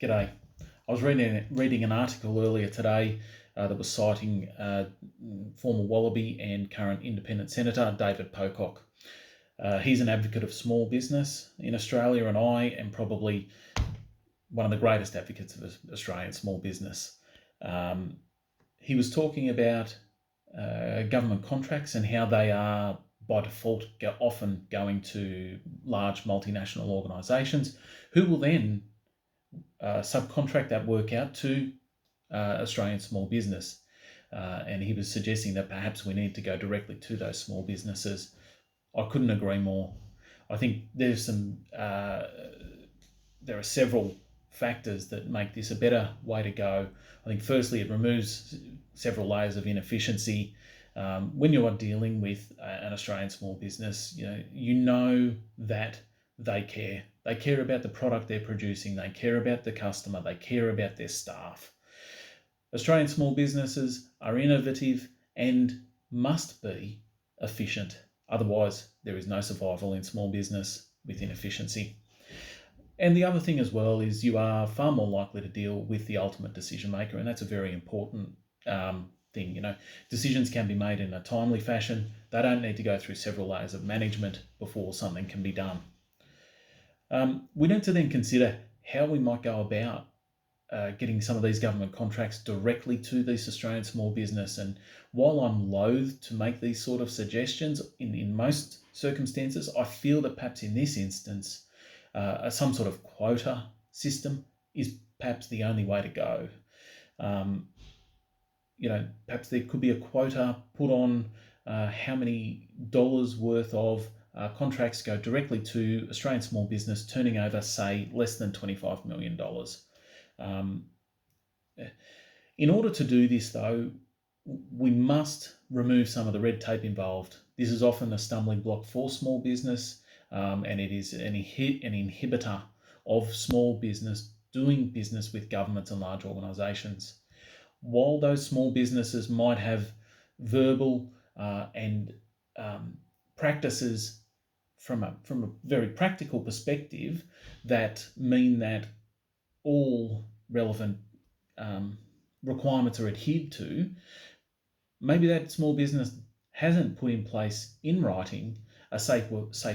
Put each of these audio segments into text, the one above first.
G'day. I was reading an article earlier today that was citing former Wallaby and current independent senator David Pocock. He's an advocate of small business in Australia, and I am probably one of the greatest advocates of Australian small business. He was talking about government contracts and how they are by default often going to large multinational organisations who will then subcontract that work out to Australian small business. And he was suggesting that perhaps we need to go directly to those small businesses. I couldn't agree more. I think there are several factors that make this a better way to go. I think firstly, it removes several layers of inefficiency. When you are dealing with an Australian small business, you know that they care. They care about the product they're producing. They care about the customer. They care about their staff. Australian small businesses are innovative and must be efficient. Otherwise, there is no survival in small business with inefficiency. And the other thing as well is you are far more likely to deal with the ultimate decision maker, and that's a very important thing. Decisions can be made in a timely fashion. They don't need to go through several layers of management before something can be done. We need to then consider how we might go about getting some of these government contracts directly to these Australian small business. And while I'm loath to make these sort of suggestions in most circumstances, I feel that perhaps in this instance, some sort of quota system is perhaps the only way to go. Perhaps there could be a quota put on how many dollars worth of contracts go directly to Australian small business, turning over, say, less than $25 million. In order to do this, though, we must remove some of the red tape involved. This is often a stumbling block for small business, and it is an inhibitor of small business doing business with governments and large organisations. While those small businesses might have verbal and practices from a very practical perspective that mean that all relevant requirements are adhered to, maybe that small business hasn't put in place in writing a safe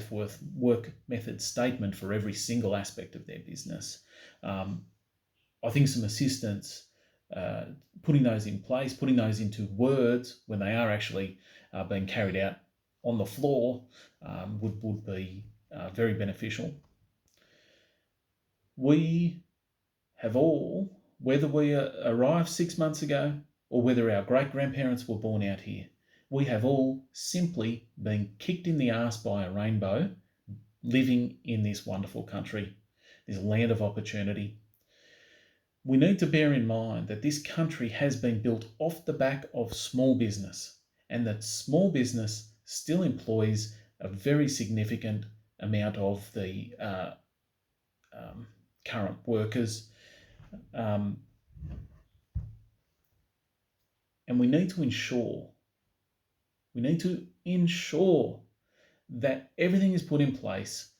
work method statement for every single aspect of their business. I think some assistance putting those in place, putting those into words when they are actually being carried out on the floor would be very beneficial. We have all, whether we arrived 6 months ago or whether our great-grandparents were born out here, we have all simply been kicked in the arse by a rainbow living in this wonderful country, this land of opportunity. We need to bear in mind that this country has been built off the back of small business, and that small business still employs a very significant amount of the current workers. And we need to ensure that everything is put in place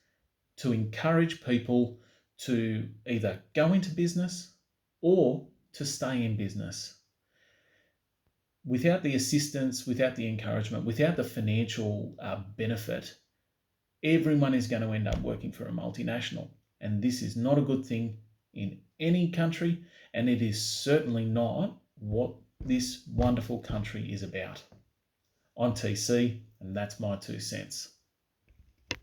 to encourage people to either go into business or to stay in business. Without the assistance, without the encouragement, without the financial benefit, everyone is going to end up working for a multinational. And this is not a good thing in any country, and it is certainly not what this wonderful country is about. I'm TC, and that's my 2 cents.